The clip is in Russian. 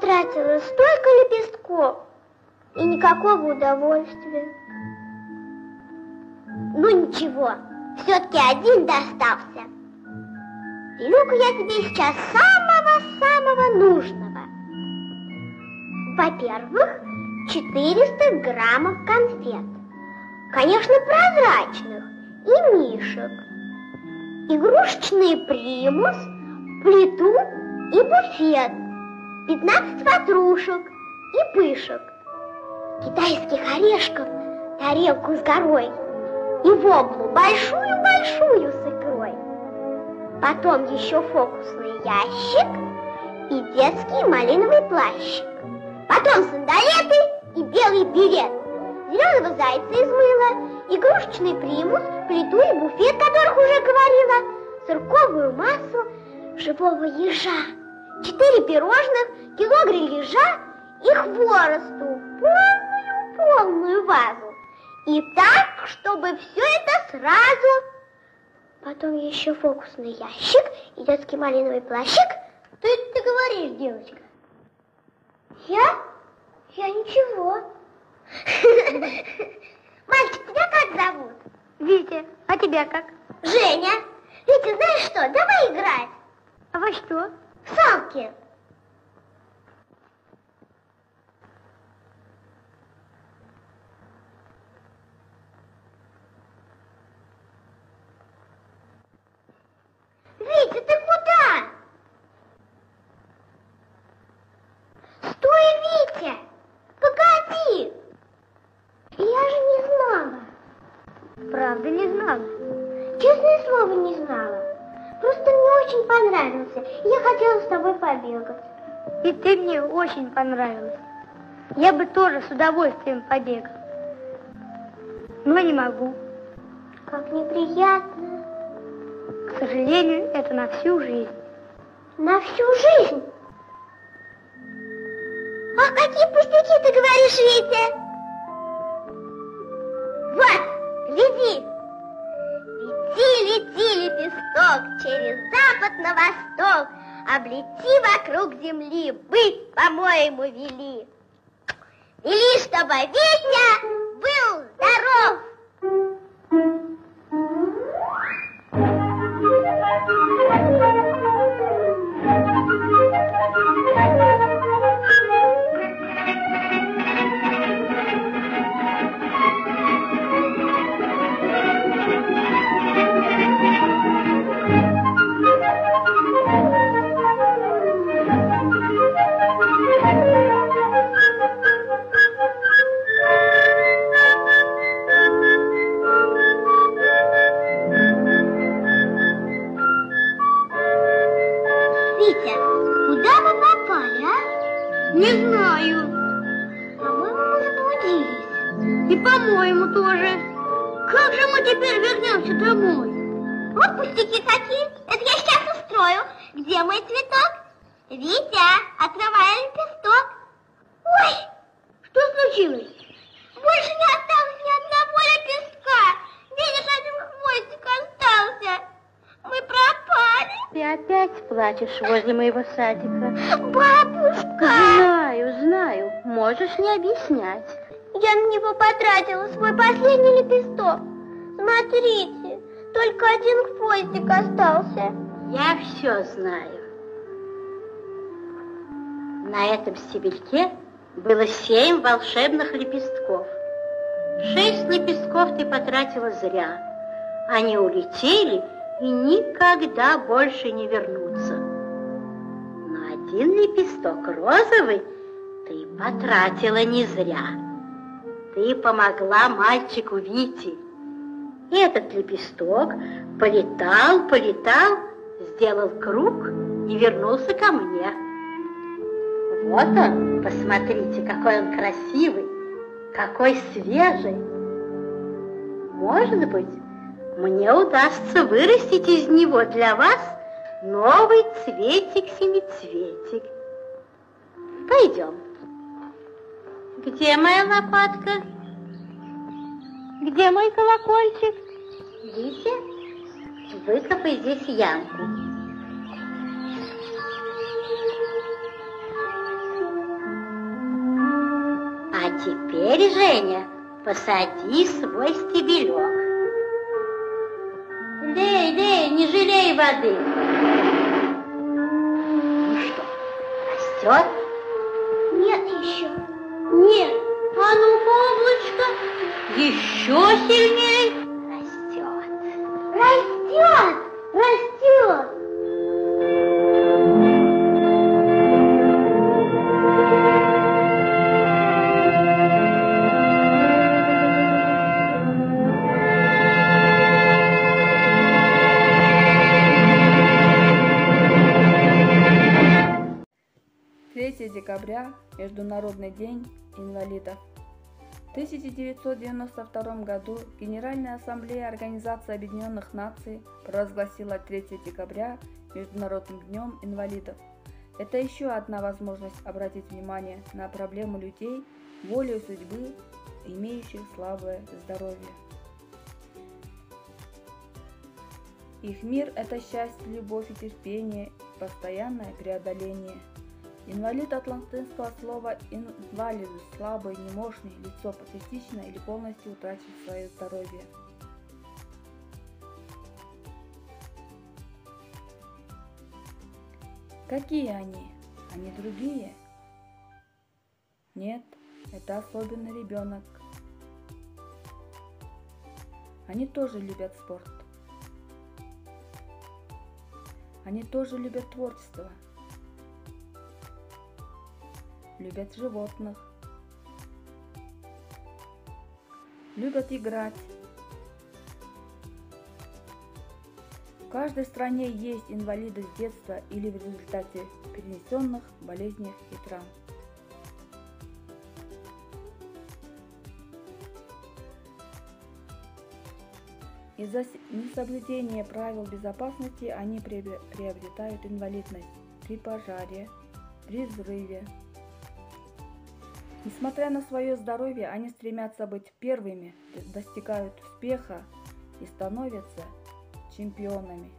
потратила столько лепестков и никакого удовольствия. Ну ничего, все-таки один достался. Велю-ка я тебе сейчас самого-самого нужного. Во-первых, 400 граммов конфет. Конечно, прозрачных и мишек. Игрушечный примус, плиту и буфет. 15 ватрушек и пышек. Китайских орешков, тарелку с горой. И воблу большую-большую с икрой. Потом еще фокусный ящик и детский малиновый плащик. Потом сандалеты и белый берет. Зеленого зайца из мыла, игрушечный примус, плиту и буфет, которых уже говорила, сырковую массу, живого ежа, 4 пирожных, кило грилежа и хворосту, полную вазу. И так, чтобы все это сразу. Потом еще фокусный ящик и детский малиновый плащик. Что это ты говоришь, девочка? Я ничего. Мальчик, тебя как зовут? Витя. А тебя как? Женя. Витя, знаешь что, давай играть. А во что? В салки. Витя, ты куда? Стой, Витя! Погоди! Я же не знала. Правда, не знала. Честное слово, не знала. Просто мне очень понравился. И я хотела с тобой побегать. И ты мне очень понравилась. Я бы тоже с удовольствием побегал. Но не могу. Как неприятно. К сожалению, это на всю жизнь. На всю жизнь? Ах, какие пустяки ты говоришь, Витя! Вот, гляди! Лети, лепесток, через запад на восток, облети вокруг земли, быть, по-моему, вели. Вели, чтобы Витя был здоров! Не знаю. По-моему, мы заблудились. И по-моему тоже. Как же мы теперь вернемся домой? Вот пустяки какие. Это я сейчас устрою. Где мой цветок? Витя, открывай лепесток. Ой! Что случилось? Больше не осталось ни одного лепестка. Видишь, один хвостик остался. Мы пропали. Ты опять плачешь возле моего садика. Бабушка! Знаю. Можешь не объяснять. Я на него потратила свой последний лепесток. Смотрите, только один хвостик остался. Я все знаю. На этом стебельке было 7 волшебных лепестков. 6 лепестков ты потратила зря. Они улетели и никогда больше не вернутся. Но один лепесток розовый ты потратила не зря. Ты помогла мальчику Вите. Этот лепесток полетал, сделал круг и вернулся ко мне. Вот он, посмотрите, какой он красивый, какой свежий. Может быть, мне удастся вырастить из него для вас новый цветик-семицветик. Пойдем. Где моя лопатка? Где мой колокольчик? Витя, выкопай здесь ямку. Женя, посади свой стебелек. Лей, лей, не жалей воды. Ну что, растет? Нет еще. Нет. А ну-ка, облачко. Еще сильней. Растет. Растет! Растет! Декабря – Международный день инвалидов. В 1992 году Генеральная ассамблея Организации Объединенных Наций провозгласила 3 декабря Международным днем инвалидов. Это еще одна возможность обратить внимание на проблему людей, волею судьбы, имеющих слабое здоровье. Их мир – это счастье, любовь и терпение, постоянное преодоление. Инвалид от латинского слова «инвалидус» – слабый, немощный, лицо, частично или полностью утратив свое здоровье. Какие они? Они другие? Нет, это особенный ребенок. Они тоже любят спорт. Они тоже любят творчество. Любят животных, любят играть. В каждой стране есть инвалиды с детства или в результате перенесенных болезней и травм. Из-за несоблюдения правил безопасности они приобретают инвалидность при пожаре, при взрыве. Несмотря на свое здоровье, они стремятся быть первыми, достигают успеха и становятся чемпионами.